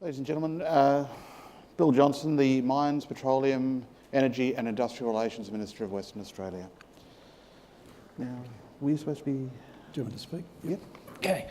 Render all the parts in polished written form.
Ladies and gentlemen, Bill Johnson, the Mines, Petroleum, Energy and Industrial Relations Minister of Western Australia. Now, were you supposed to be... Do you want me to speak? Yep. Okay.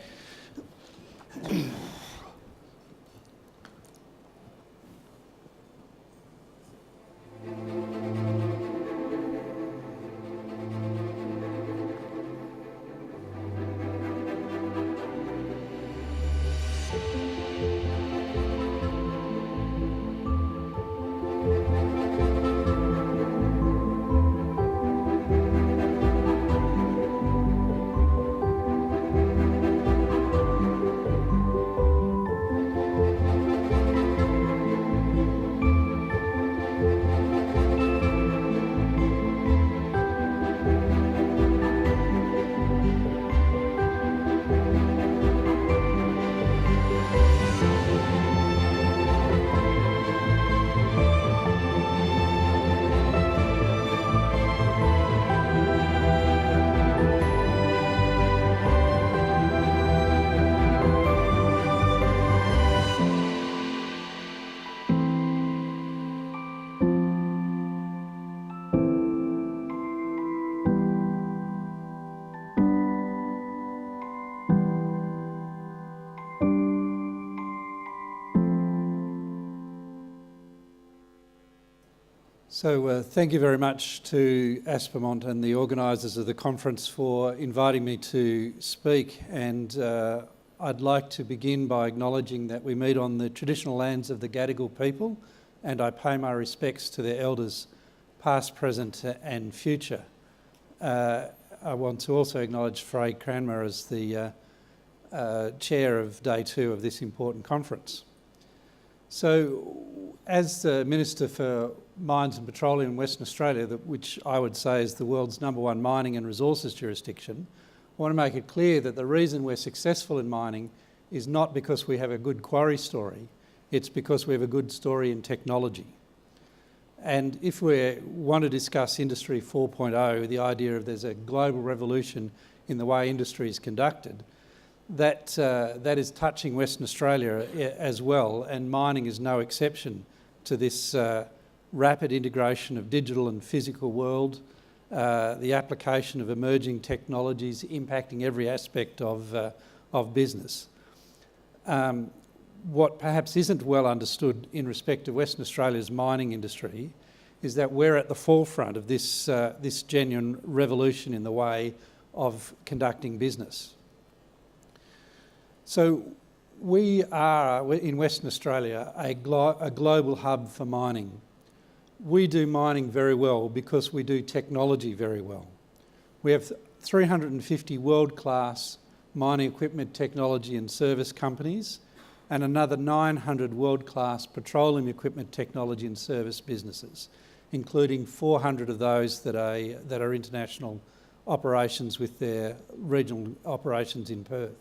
So thank you very much to Aspermont and the organisers of the conference for inviting me to speak, and I'd like to begin by acknowledging that we meet on the traditional lands of the Gadigal people, and I pay my respects to their elders past, present and future. I want to also acknowledge Frey Cranmer as the chair of day 2 of this important conference. So as the Minister for Mines and Petroleum in Western Australia, which I would say is the world's #1 mining and resources jurisdiction, I want to make it clear that the reason we're successful in mining is not because we have a good quarry story, it's because we have a good story in technology. And if we want to discuss Industry 4.0, the idea of there's a global revolution in the way industry is conducted, that is touching Western Australia as well, and mining is no exception to this rapid integration of digital and physical world, the application of emerging technologies impacting every aspect of business. What perhaps isn't well understood in respect of Western Australia's mining industry is that we're at the forefront of this genuine revolution in the way of conducting business. So we are, in Western Australia, a global hub for mining. We do mining very well because we do technology very well. We have 350 world-class mining equipment, technology and service companies, and another 900 world-class petroleum equipment, technology and service businesses, including 400 of those that are international operations with their regional operations in Perth.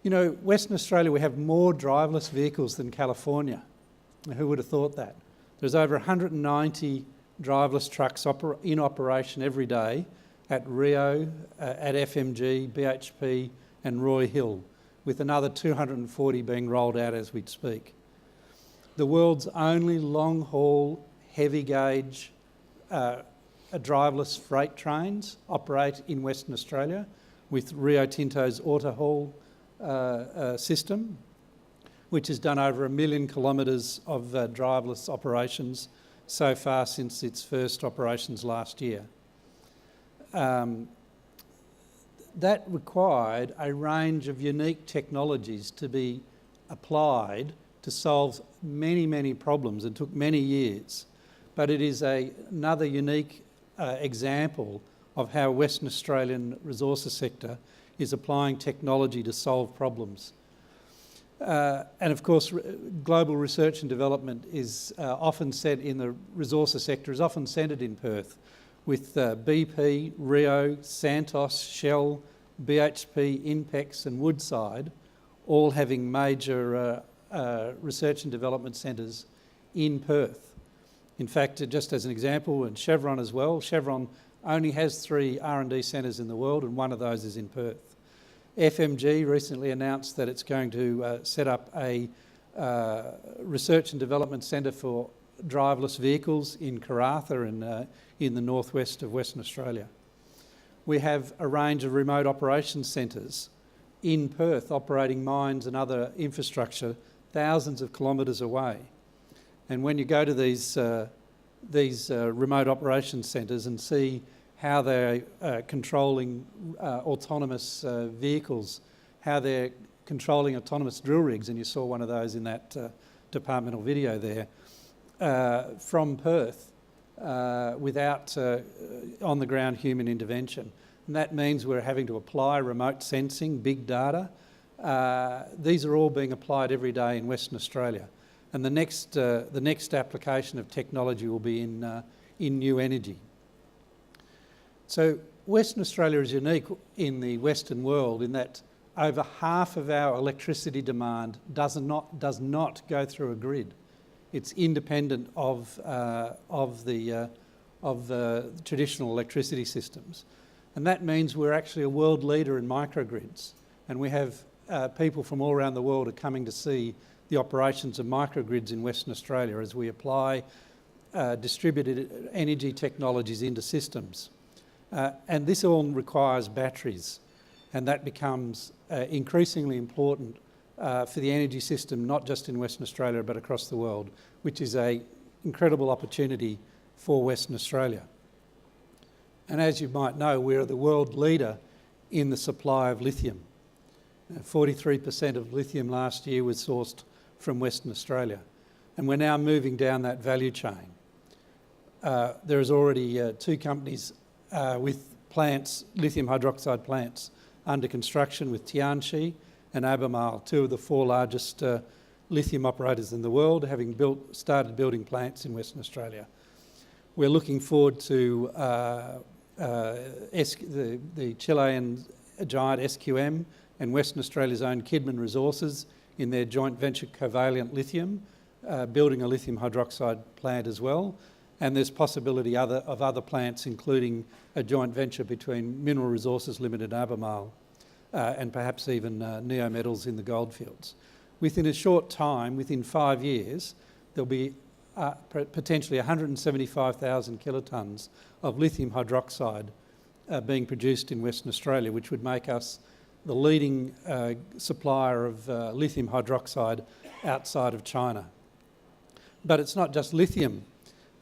You know, Western Australia, we have more driverless vehicles than California. Who would have thought that? There's over 190 driverless trucks in operation every day at Rio, at FMG, BHP and Roy Hill, with another 240 being rolled out as we speak. The world's only long-haul, heavy-gauge driverless freight trains operate in Western Australia with Rio Tinto's AutoHaul system, which has done over 1 million kilometres of driverless operations so far since its first operations last year. That required a range of unique technologies to be applied to solve many, many problems. It took many years, but it is another unique example of how Western Australian resources sector is applying technology to solve problems. And of course, global research and development is often said in the resources sector is often centred in Perth, with BP, Rio, Santos, Shell, BHP, Inpex and Woodside all having major research and development centres in Perth. In fact, just as an example, and Chevron as well, Chevron only has 3 R&D centres in the world, and one of those is in Perth. FMG recently announced that it's going to set up a Research and Development Centre for Driverless Vehicles in Karratha in the northwest of Western Australia. We have a range of remote operations centres in Perth operating mines and other infrastructure thousands of kilometres away. And when you go to these remote operations centres and see how they're controlling autonomous vehicles, how they're controlling autonomous drill rigs, and you saw one of those in that departmental video there, from Perth without on-the-ground human intervention. And that means we're having to apply remote sensing, big data. These are all being applied every day in Western Australia. And the next application of technology will be in new energy. So Western Australia is unique in the Western world in that over half of our electricity demand does not go through a grid. It's independent of the traditional electricity systems. And that means we're actually a world leader in microgrids. And we have people from all around the world are coming to see the operations of microgrids in Western Australia as we apply distributed energy technologies into systems. And this all requires batteries. And that becomes increasingly important for the energy system, not just in Western Australia, but across the world, which is an incredible opportunity for Western Australia. And as you might know, we're the world leader in the supply of lithium. 43% of lithium last year was sourced from Western Australia. And we're now moving down that value chain. There is already 2 companies with plants, lithium hydroxide plants, under construction with Tianqi and Albemarle, 2 of the 4 largest lithium operators in the world, having started building plants in Western Australia. We're looking forward to the Chilean giant SQM and Western Australia's own Kidman Resources in their joint venture Covalent Lithium, building a lithium hydroxide plant as well. And there's possibility of other plants, including a joint venture between Mineral Resources Limited and Albemarle, and perhaps even Neo Metals in the goldfields. Within a short time, within 5 years, there'll be potentially 175,000 kilotonnes of lithium hydroxide being produced in Western Australia, which would make us the leading supplier of lithium hydroxide outside of China. But it's not just lithium.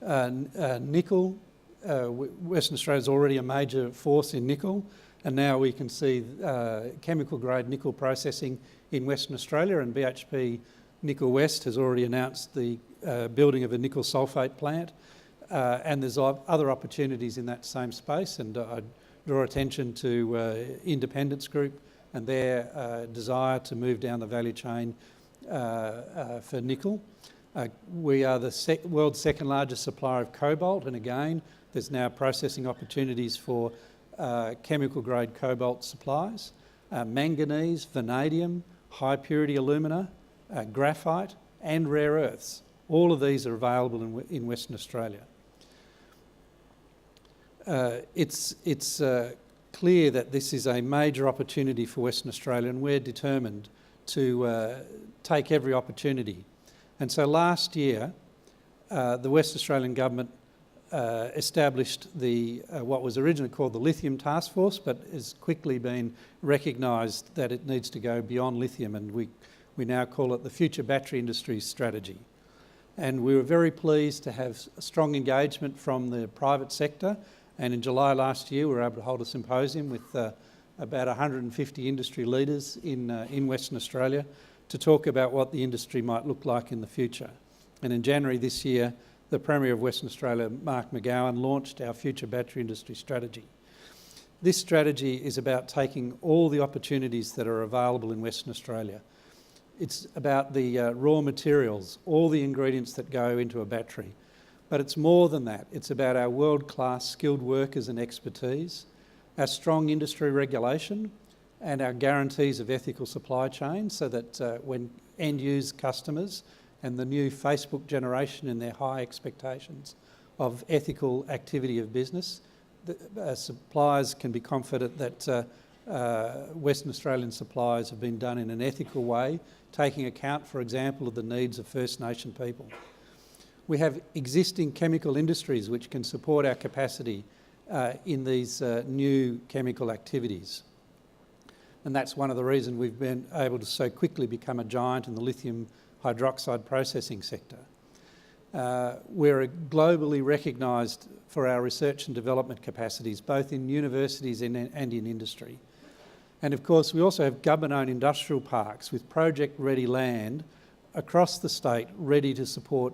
Nickel, Western Australia is already a major force in nickel, and now we can see chemical grade nickel processing in Western Australia, and BHP Nickel West has already announced the building of a nickel sulphate plant, and there's other opportunities in that same space, and I draw attention to Independence Group and their desire to move down the value chain for nickel. We are the world's 2nd largest supplier of cobalt, and again, there's now processing opportunities for chemical grade cobalt supplies, manganese, vanadium, high purity alumina, graphite and rare earths. All of these are available in Western Australia. It's clear that this is a major opportunity for Western Australia, and we're determined to take every opportunity. And so last year, the West Australian Government established what was originally called the Lithium Task Force, but has quickly been recognised that it needs to go beyond lithium, and we now call it the Future Battery Industry Strategy. And we were very pleased to have strong engagement from the private sector, and in July last year we were able to hold a symposium with about 150 industry leaders in Western Australia to talk about what the industry might look like in the future. And in January this year, the Premier of Western Australia, Mark McGowan, launched our Future Battery Industry Strategy. This strategy is about taking all the opportunities that are available in Western Australia. It's about the raw materials, all the ingredients that go into a battery. But it's more than that. It's about our world-class skilled workers and expertise, our strong industry regulation, and our guarantees of ethical supply chain, so that when end-use customers and the new Facebook generation and their high expectations of ethical activity of business, suppliers can be confident that Western Australian supplies have been done in an ethical way, taking account, for example, of the needs of First Nation people. We have existing chemical industries which can support our capacity in these new chemical activities. And that's one of the reasons we've been able to so quickly become a giant in the lithium hydroxide processing sector. We're globally recognised for our research and development capacities, both in universities and in industry. And of course, we also have government-owned industrial parks with project-ready land across the state ready to support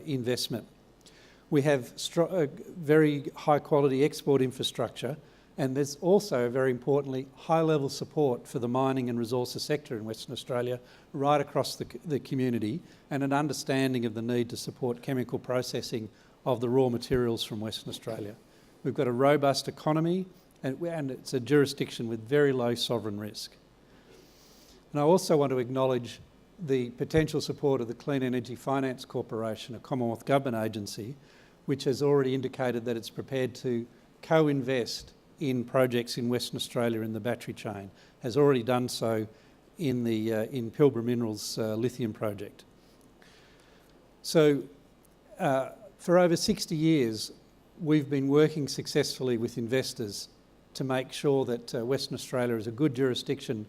investment. We have very high-quality export infrastructure, and there's also, very importantly, high-level support for the mining and resources sector in Western Australia right across the community, and an understanding of the need to support chemical processing of the raw materials from Western Australia. We've got a robust economy, and it's a jurisdiction with very low sovereign risk. And I also want to acknowledge the potential support of the Clean Energy Finance Corporation, a Commonwealth Government agency, which has already indicated that it's prepared to co-invest in projects in Western Australia in the battery chain, has already done so in Pilbara Minerals' lithium project. So for over 60 years, we've been working successfully with investors to make sure that Western Australia is a good jurisdiction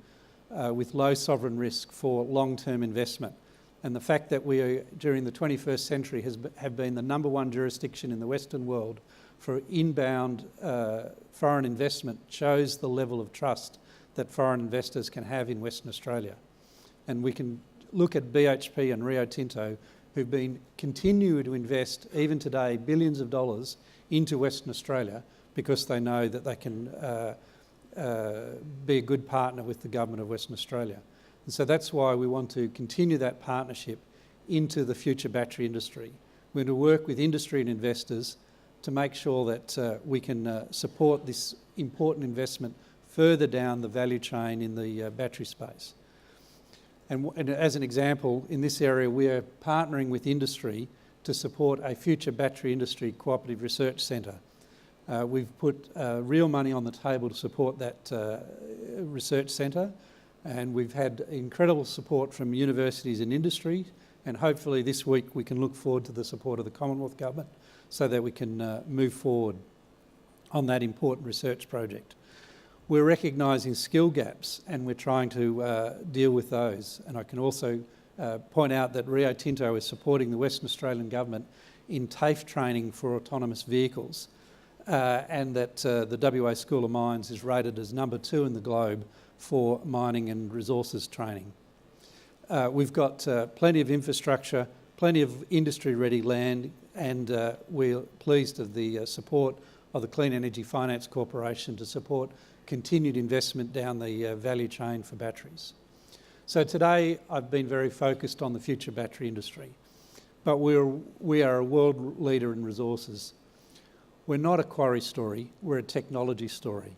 with low sovereign risk for long-term investment. And the fact that we are, during the 21st century have been the #1 jurisdiction in the Western world for inbound foreign investment shows the level of trust that foreign investors can have in Western Australia. And we can look at BHP and Rio Tinto, who've been continuing to invest, even today, billions of dollars into Western Australia because they know that they can be a good partner with the government of Western Australia. And so that's why we want to continue that partnership into the future battery industry. We're going to work with industry and investors to make sure that we can support this important investment further down the value chain in the battery space. And as an example, in this area, we are partnering with industry to support a future battery industry cooperative research centre. We've put real money on the table to support that research centre, and we've had incredible support from universities and industry, and hopefully this week we can look forward to the support of the Commonwealth Government so that we can move forward on that important research project. We're recognising skill gaps, and we're trying to deal with those. And I can also point out that Rio Tinto is supporting the Western Australian Government in TAFE training for autonomous vehicles, and that the WA School of Mines is rated as #2 in the globe for mining and resources training. We've got plenty of infrastructure, plenty of industry-ready land, and we're pleased of the support of the Clean Energy Finance Corporation to support continued investment down the value chain for batteries. So today I've been very focused on the future battery industry, but we are a world leader in resources. We're not a quarry story, we're a technology story.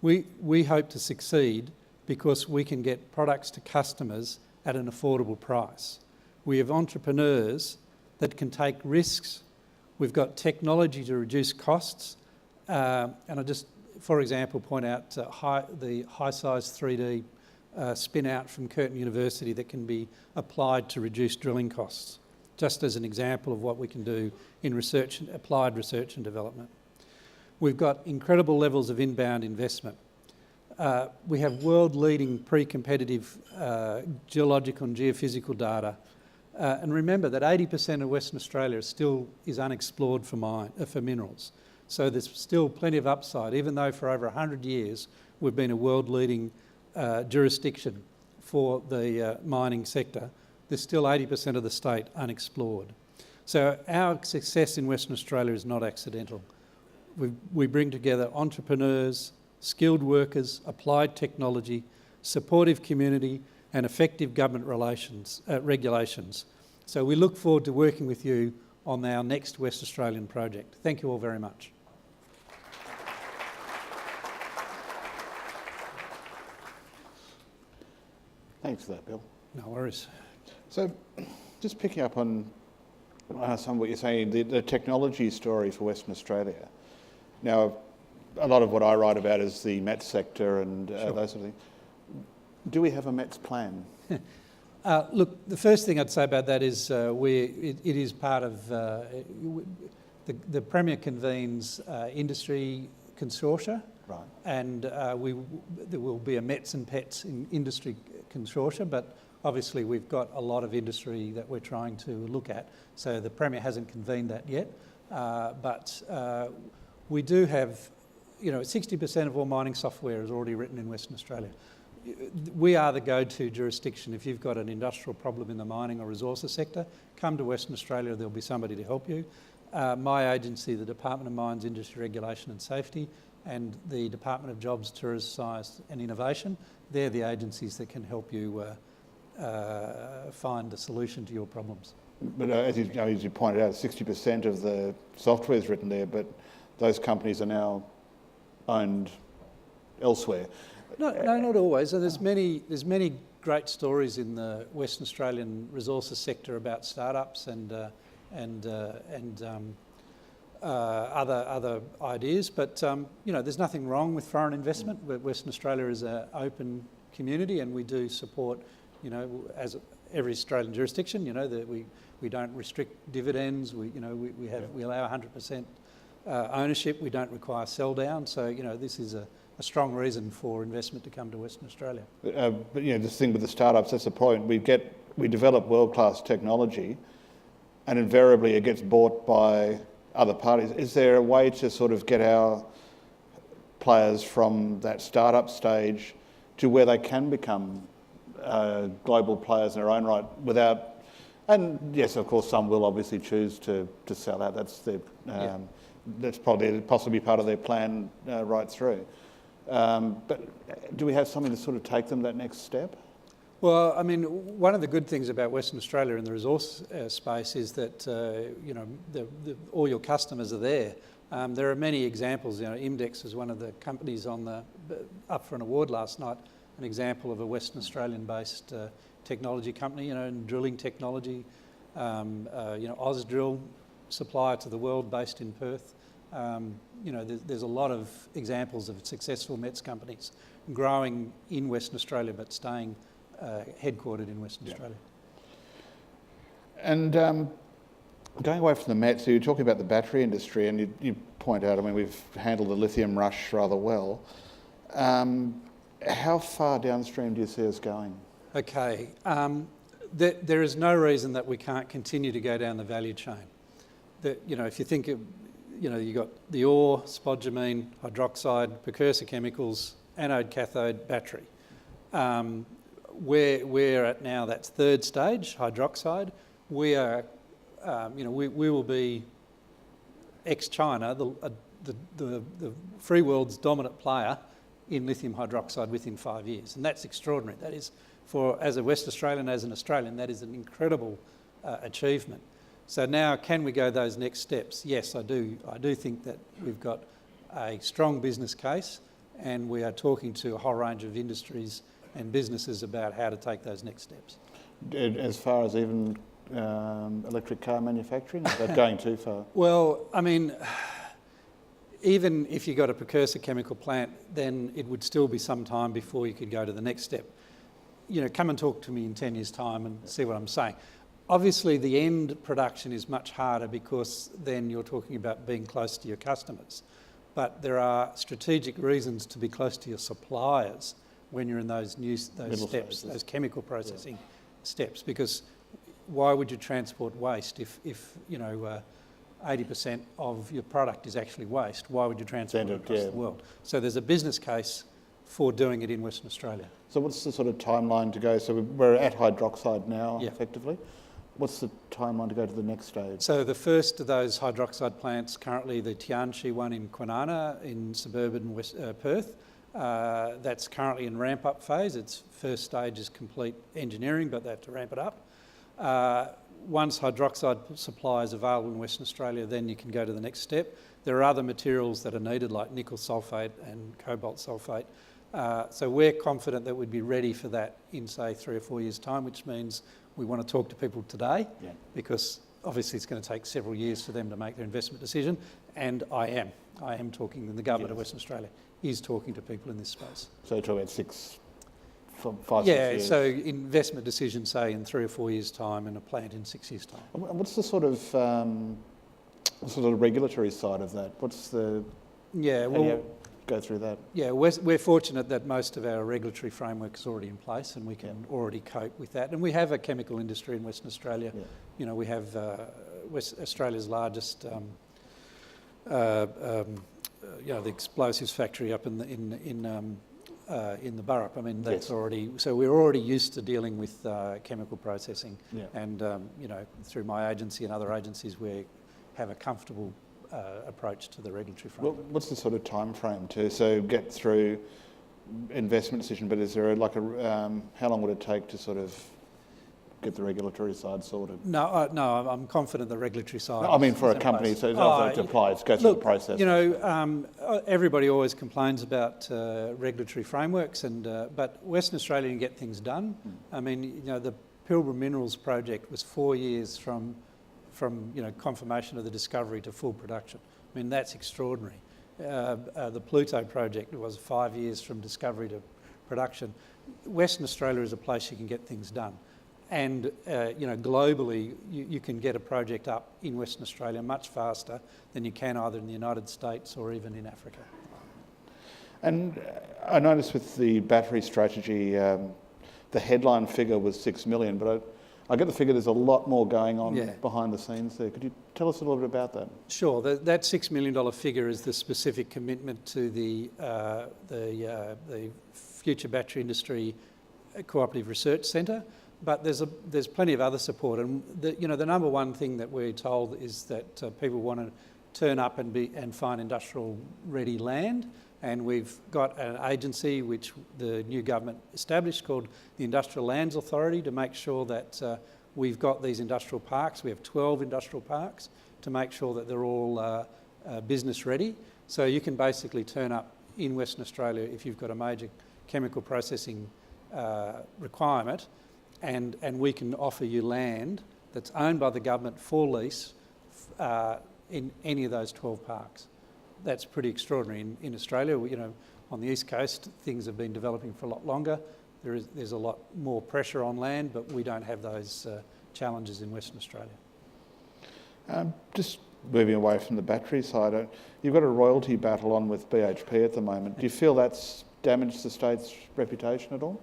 We hope to succeed because we can get products to customers at an affordable price. We have entrepreneurs that can take risks. We've got technology to reduce costs. And I just, for example, point out the high-size 3D spin-out from Curtin University that can be applied to reduce drilling costs, just as an example of what we can do in research, applied research and development. We've got incredible levels of inbound investment. We have world-leading pre-competitive geological and geophysical data. And remember that 80% of Western Australia still is unexplored for minerals. So there's still plenty of upside, even though for over 100 years we've been a world-leading jurisdiction for the mining sector. There's still 80% of the state unexplored. So our success in Western Australia is not accidental. We bring together entrepreneurs, skilled workers, applied technology, supportive community, and effective government regulations. So we look forward to working with you on our next West Australian project. Thank you all very much. Thanks for that, Bill. No worries. So just picking up on some of what you're saying, the technology story for Western Australia. Now, a lot of what I write about is the METS sector and Sure. those sort of things. Do we have a METS plan? Look, the first thing I'd say about that is it is part of the Premier convenes industry consortia, Right. and there will be a METS and PETS in industry consortia, but obviously we've got a lot of industry that we're trying to look at. So the Premier hasn't convened that yet, but we do have, 60% of all mining software is already written in Western Australia. We are the go-to jurisdiction. If you've got an industrial problem in the mining or resources sector, come to Western Australia, there'll be somebody to help you. My agency, the Department of Mines, Industry Regulation and Safety, and the Department of Jobs, Tourism, Science and Innovation, they're the agencies that can help you find a solution to your problems. But as you pointed out, 60% of the software is written there, but those companies are now owned elsewhere. No, not always. So there's many great stories in the Western Australian resources sector about startups and other ideas. But there's nothing wrong with foreign investment. Western Australia is an open community, and we do support, as every Australian jurisdiction, that we don't restrict dividends. We allow 100% ownership. We don't require sell down. So this is a strong reason for investment to come to Western Australia. But this thing with the startups, that's the point. We develop world-class technology, and invariably it gets bought by other parties. Is there a way to sort of get our players from that startup stage to where they can become global players in their own right without? And yes, of course, some will obviously choose to sell out. That's that's possibly part of their plan right through. But do we have something to sort of take them that next step? Well, I mean, one of the good things about Western Australia in the resource space is that all your customers are there. There are many examples. Imdex was one of the companies up for an award last night. An example of a Western Australian-based technology company, in drilling technology. Ausdrill, supplier to the world, based in Perth. There's a lot of examples of successful METS companies growing in Western Australia but staying headquartered in Western Australia. And going away from the METS, so you're talking about the battery industry, and you point out, we've handled the lithium rush rather well. How far downstream do you see us going? Okay, there is no reason that we can't continue to go down the value chain. If you think of, you've got the ore, spodumene, hydroxide, precursor chemicals, anode, cathode, battery. We're at now, that's third stage, hydroxide. We are, we will be ex-China, the free world's dominant player in lithium hydroxide within 5 years. And that's extraordinary. That is, as a West Australian, as an Australian, that is an incredible achievement. So now, can we go those next steps? Yes, I do. I do think that we've got a strong business case, and we are talking to a whole range of industries and businesses about how to take those next steps. As far as even electric car manufacturing? Is that going too far? Well, even if you got a precursor chemical plant, then it would still be some time before you could go to the next step. Come and talk to me in 10 years' time and see what I'm saying. Obviously, the end production is much harder because then you're talking about being close to your customers. But there are strategic reasons to be close to your suppliers when you're in those steps, phases. Those chemical processing steps. Because why would you transport waste if 80% of your product is actually waste? Why would you transport it across the world? So there's a business case for doing it in Western Australia. So what's the sort of timeline to go? So we're at hydroxide now, effectively. What's the timeline to go to the next stage? So the first of those hydroxide plants, currently the Tianchi one in Kwinana in suburban Perth, that's currently in ramp-up phase. Its first stage is complete engineering, but they have to ramp it up. Once hydroxide supply is available in Western Australia, then you can go to the next step. There are other materials that are needed, like nickel sulphate and cobalt sulphate. So we're confident that we'd be ready for that in, say, 3 or 4 years' time, which means we want to talk to people today, because obviously it's going to take several years for them to make their investment decision, and I am talking, and the government of Western Australia is talking to people in this space. So you're talking about 5, 6 years? Yeah, so investment decision, say, in 3 or 4 years' time, and a plant in 6 years' time. And what's the sort of regulatory side of that? What's the... Yeah, how do you go through that? Yeah, we're fortunate that most of our regulatory framework is already in place, and we can already cope with that. And we have a chemical industry in Western Australia. Yeah. You know, we have Australia's largest, the explosives factory up in the Burrup. I mean, that's already... So we're already used to dealing with chemical processing. Yeah. And, through my agency and other agencies, we have a comfortable approach to the regulatory framework. Well, what's the sort of time frame to get through investment decision? But is there how long would it take to sort of get the regulatory side sorted? No, I'm confident the regulatory side. No, I mean for a company, so it applies, go through the process. You know, everybody always complains about regulatory frameworks, but Western Australia can get things done. I mean, you know, the Pilbara Minerals project was 4 years from confirmation of the discovery to full production. I mean, that's extraordinary. The Pluto project was 5 years from discovery to production. Western Australia is a place you can get things done. And, globally, you can get a project up in Western Australia much faster than you can either in the United States or even in Africa. And I noticed with the battery strategy, the headline figure was 6 million, but I get the figure there's a lot more going on behind the scenes there. Could you tell us a little bit about that? Sure. That $6 million figure is the specific commitment to the Future Battery Industry Cooperative Research Centre, but there's plenty of other support. And the number one thing that we're told is that people want to turn up and find industrial ready land. And we've got an agency which the new government established called the Industrial Lands Authority to make sure that we've got these industrial parks. We have 12 industrial parks to make sure that they're all business ready. So you can basically turn up in Western Australia if you've got a major chemical processing requirement, and we can offer you land that's owned by the government for lease in any of those 12 parks. That's pretty extraordinary. In Australia, on the East Coast, things have been developing for a lot longer. There's a lot more pressure on land, but we don't have those challenges in Western Australia. Just moving away from the battery side, you've got a royalty battle on with BHP at the moment. Do you feel that's damaged the state's reputation at all?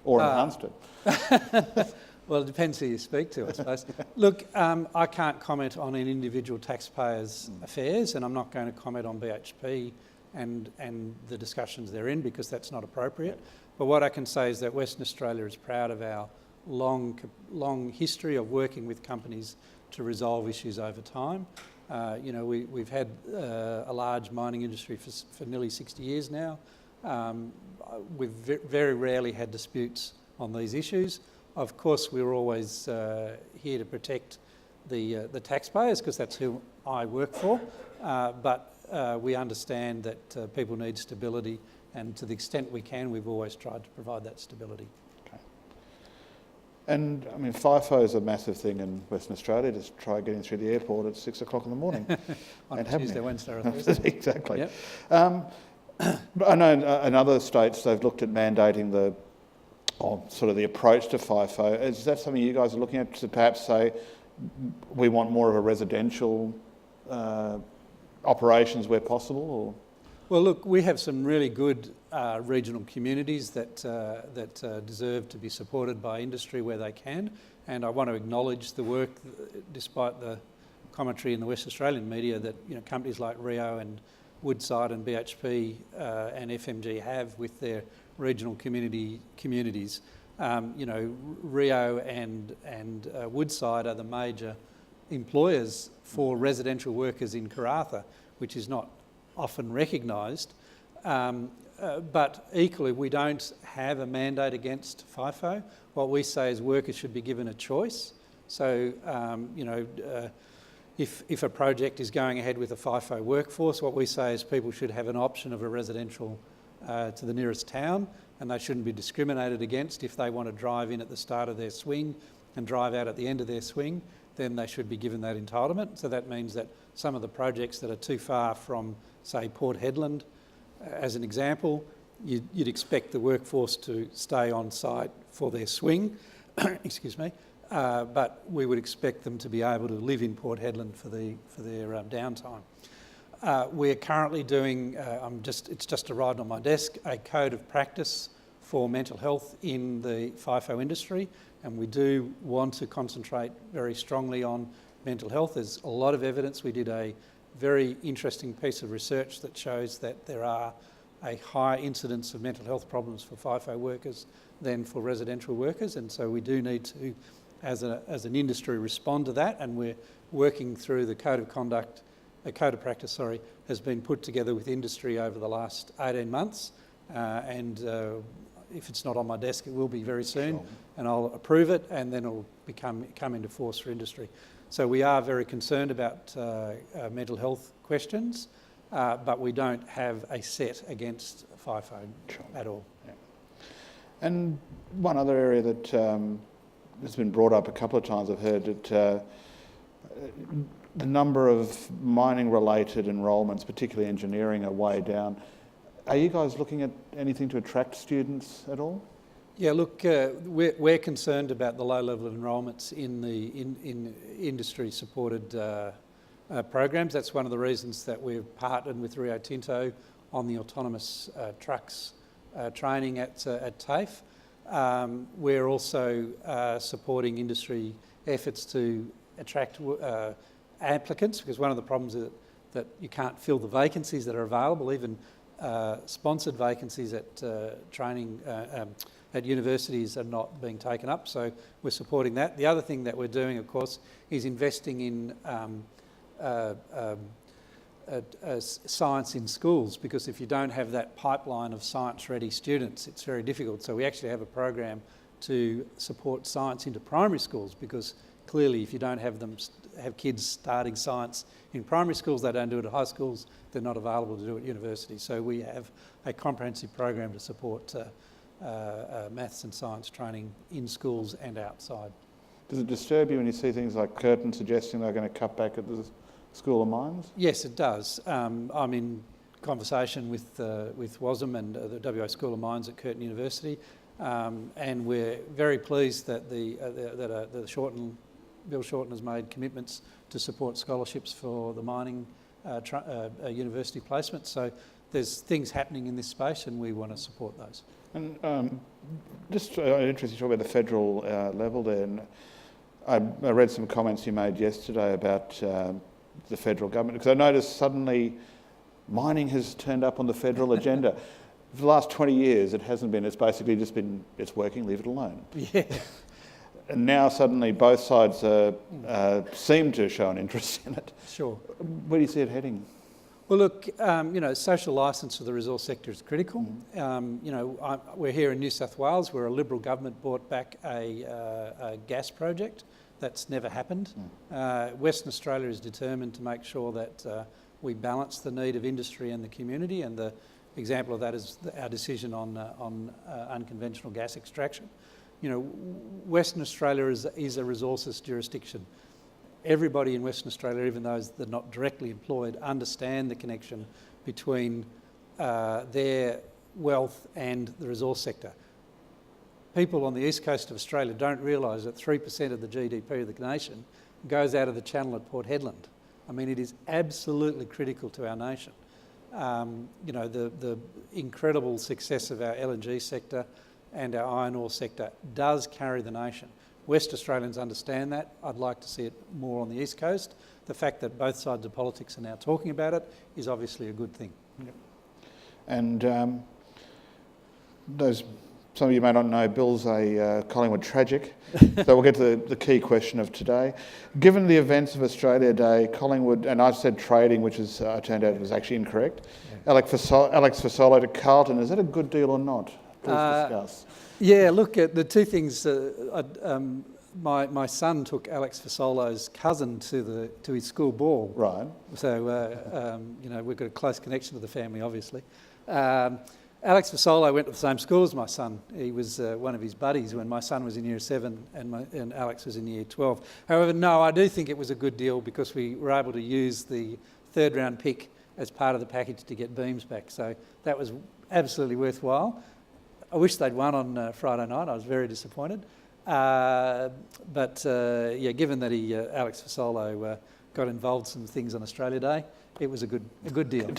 Or enhanced it? Well, it depends who you speak to, I suppose. Look, I can't comment on an individual taxpayer's affairs, and I'm not going to comment on BHP and the discussions they're in because that's not appropriate. But what I can say is that Western Australia is proud of our long history of working with companies to resolve issues over time. We've had a large mining industry for nearly 60 years now. We've very rarely had disputes on these issues. Of course, we're always here to protect the taxpayers because that's who I work for, but we understand that people need stability, and to the extent we can, we've always tried to provide that stability. Okay. And, I mean, FIFO is a massive thing in Western Australia. Just try getting through the airport at 6 o'clock in the morning. On Tuesday, Wednesday or Thursday. Exactly. Yep. But I know in other states they've looked at mandating the approach to FIFO. Is that something you guys are looking at, to perhaps say we want more of a residential operations where possible? Or? Well, look, we have some really good regional communities that deserve to be supported by industry where they can, and I want to acknowledge the work, despite the commentary in the West Australian media, that companies like Rio and Woodside and BHP and FMG have with their regional communities. Rio and Woodside are the major employers for residential workers in Karratha, which is not often recognised. But equally, we don't have a mandate against FIFO. What we say is workers should be given a choice. So, if a project is going ahead with a FIFO workforce, what we say is people should have an option of a residential to the nearest town, and they shouldn't be discriminated against if they want to drive in at the start of their swing and drive out at the end of their swing. then they should be given that entitlement. So that means that some of the projects that are too far from, say, Port Hedland, as an example, you'd expect the workforce to stay on site for their swing, excuse me, but we would expect them to be able to live in Port Hedland for their downtime. We're currently doing, it's just arrived on my desk, a code of practice for mental health in the FIFO industry, and we do want to concentrate very strongly on mental health. There's a lot of evidence. We did a very interesting piece of research that shows that there are a higher incidence of mental health problems for FIFO workers than for residential workers, and so we do need to, as an industry, respond to that, and we're working through the code of conduct. A code of practice, has been put together with industry over the last 18 months, and if it's not on my desk, it will be very soon, sure. And I'll approve it, and then it'll come into force for industry. So we are very concerned about mental health questions, but we don't have a set against FIFO, sure. At all. Yeah. And one other area that has been brought up a couple of times, I've heard that the number of mining-related enrolments, particularly engineering, are way down. Are you guys looking at anything to attract students at all? Yeah, look, we're concerned about the low level of enrolments in the industry-supported programs. That's one of the reasons that we've partnered with Rio Tinto on the autonomous trucks training at TAFE. We're also supporting industry efforts to attract applicants, because one of the problems is that you can't fill the vacancies that are available. Even sponsored vacancies at training at universities are not being taken up, so we're supporting that. The other thing that we're doing, of course, is investing in science in schools, because if you don't have that pipeline of science-ready students, it's very difficult. So we actually have a program to support science into primary schools, because clearly if you don't have kids starting science in primary schools, they don't do it at high schools, they're not available to do it at university. So we have a comprehensive program to support maths and science training in schools and outside. Does it disturb you when you see things like Curtin suggesting they're going to cut back at the School of Mines? Yes, it does. I'm in conversation with WASM and the WA School of Mines at Curtin University, and we're very pleased that Bill Shorten has made commitments to support scholarships for the mining university placements. So there's things happening in this space, and we want to support those. And just interesting to talk about the federal level there. And I read some comments you made yesterday about the federal government, because I noticed suddenly mining has turned up on the federal agenda. For the last 20 years, it hasn't been. It's basically just been, it's working, leave it alone. Yeah. And now suddenly both sides seem to show an interest in it. Sure. Where do you see it heading? Well, look, social licence for the resource sector is critical. We're here in New South Wales, where a Liberal government brought back a gas project. That's never happened. Western Australia is determined to make sure that we balance the need of industry and the community, and the example of that is our decision on unconventional gas extraction. Western Australia is a resources jurisdiction. Everybody in Western Australia, even those that are not directly employed, understand the connection between their wealth and the resource sector. People on the east coast of Australia don't realise that 3% of the GDP of the nation goes out of the channel at Port Hedland. I mean, it is absolutely critical to our nation. The incredible success of our LNG sector and our iron ore sector does carry the nation. West Australians understand that. I'd like to see it more on the East Coast. The fact that both sides of politics are now talking about it is obviously a good thing. Yep. And some of you may not know, Bill's a Collingwood tragic, so we'll get to the key question of today. Given the events of Australia Day, Collingwood, and I've said trading, which is turned out was actually incorrect, yeah. Alex Fasolo to Carlton, is that a good deal or not? Please discuss. Yeah, look, the two things. My son took Alex Fasolo's cousin to his school ball. Right. So we've got a close connection to the family, obviously. Alex Fasolo went to the same school as my son. He was one of his buddies when my son was in year 7 and Alex was in year 12. However, no, I do think it was a good deal because we were able to use the third round pick as part of the package to get Beams back. So that was absolutely worthwhile. I wish they'd won on Friday night. I was very disappointed. Yeah, given that Alex Fasolo got involved in some things on Australia Day, it was a good deal.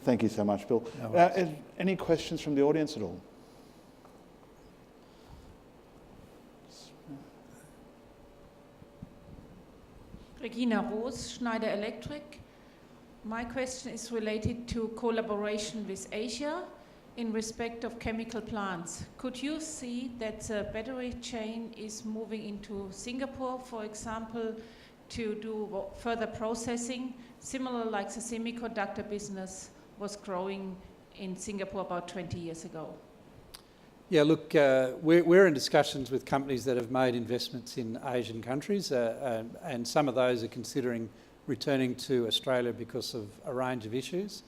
Thank you so much, Bill. No any questions from the audience at all? Regina Roos, Schneider Electric. My question is related to collaboration with Asia in respect of chemical plants. Could you see that the battery chain is moving into Singapore, for example, to do further processing, similar like the semiconductor business was growing in Singapore about 20 years ago? Yeah, look, we're in discussions with companies that have made investments in Asian countries, and some of those are considering returning to Australia because of a range of issues.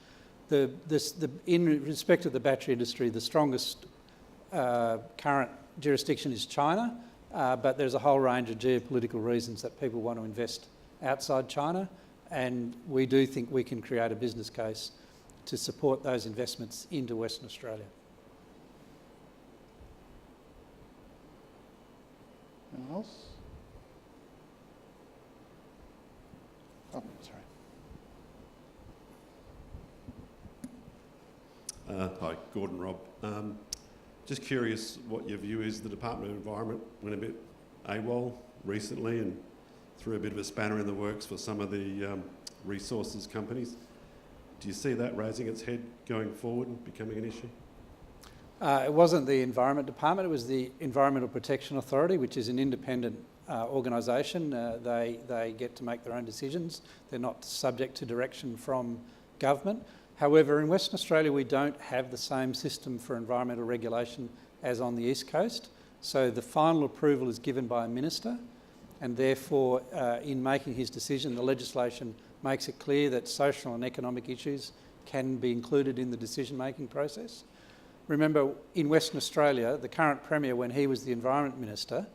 In respect of the battery industry, the strongest current jurisdiction is China, but there's a whole range of geopolitical reasons that people want to invest outside China, and we do think we can create a business case to support those investments into Western Australia. Anyone else? Oh, sorry. Hi, Gordon Robb. Just curious what your view is. The Department of Environment went a bit AWOL recently and threw a bit of a spanner in the works for some of the resources companies. Do you see that raising its head going forward and becoming an issue? It wasn't the Environment Department, it was the Environmental Protection Authority, which is an independent organisation. They get to make their own decisions. They're not subject to direction from government. However, in Western Australia, we don't have the same system for environmental regulation as on the East Coast. So the final approval is given by a minister, and therefore, in making his decision, the legislation makes it clear that social and economic issues can be included in the decision-making process. Remember, in Western Australia, the current Premier, when he was the Environment Minister,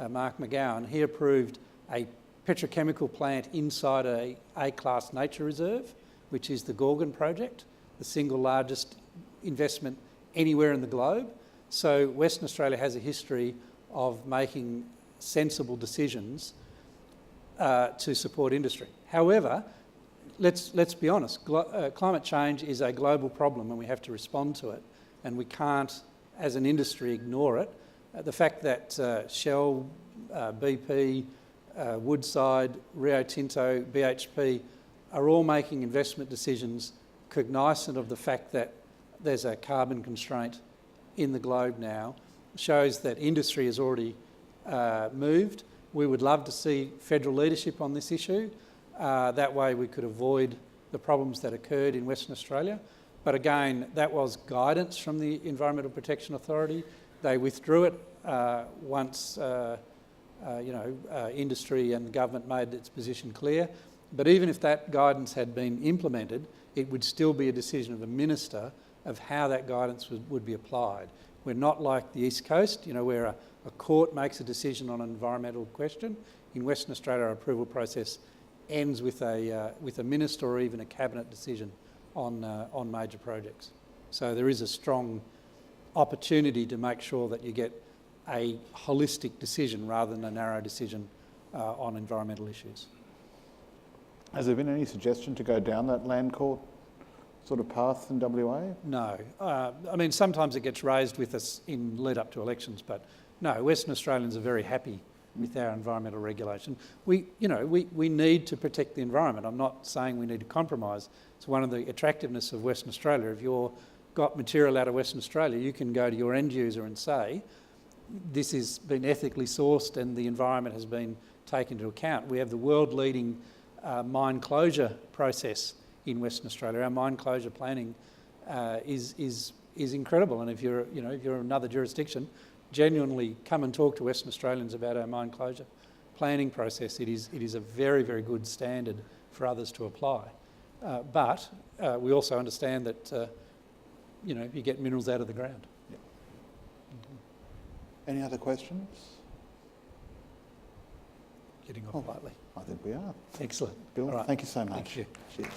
Mark McGowan, he approved a petrochemical plant inside a A-class nature reserve, which is the Gorgon project, the single largest investment anywhere in the globe. So Western Australia has a history of making sensible decisions to support industry. However, let's be honest, climate change is a global problem and we have to respond to it, and we can't, as an industry, ignore it. The fact that Shell, BP, Woodside, Rio Tinto, BHP are all making investment decisions cognizant of the fact that there's a carbon constraint in the globe now shows that industry has already moved. We would love to see federal leadership on this issue. That way we could avoid the problems that occurred in Western Australia. But again, that was guidance from the Environmental Protection Authority. They withdrew it once industry and government made its position clear. But even if that guidance had been implemented, it would still be a decision of a minister of how that guidance would be applied. We're not like the East Coast, where a court makes a decision on an environmental question. In Western Australia, our approval process ends with a minister or even a cabinet decision on major projects. So there is a strong opportunity to make sure that you get a holistic decision rather than a narrow decision on environmental issues. Has there been any suggestion to go down that land court sort of path in WA? No. Sometimes it gets raised with us in lead up to elections, but no, Western Australians are very happy with our environmental regulation. We need to protect the environment. I'm not saying we need to compromise. It's one of the attractiveness of Western Australia. If you've got material out of Western Australia, you can go to your end user and say, this has been ethically sourced and the environment has been taken into account. We have the world-leading mine closure process in Western Australia. Our mine closure planning is incredible, and if you're another jurisdiction, genuinely come and talk to Western Australians about our mine closure planning process. It is a very, very good standard for others to apply. But we also understand that you know, you get minerals out of the ground. Any other questions? Getting off lightly. I think we are. Excellent. Bill, All right. thank you so much. Thank you. Cheers.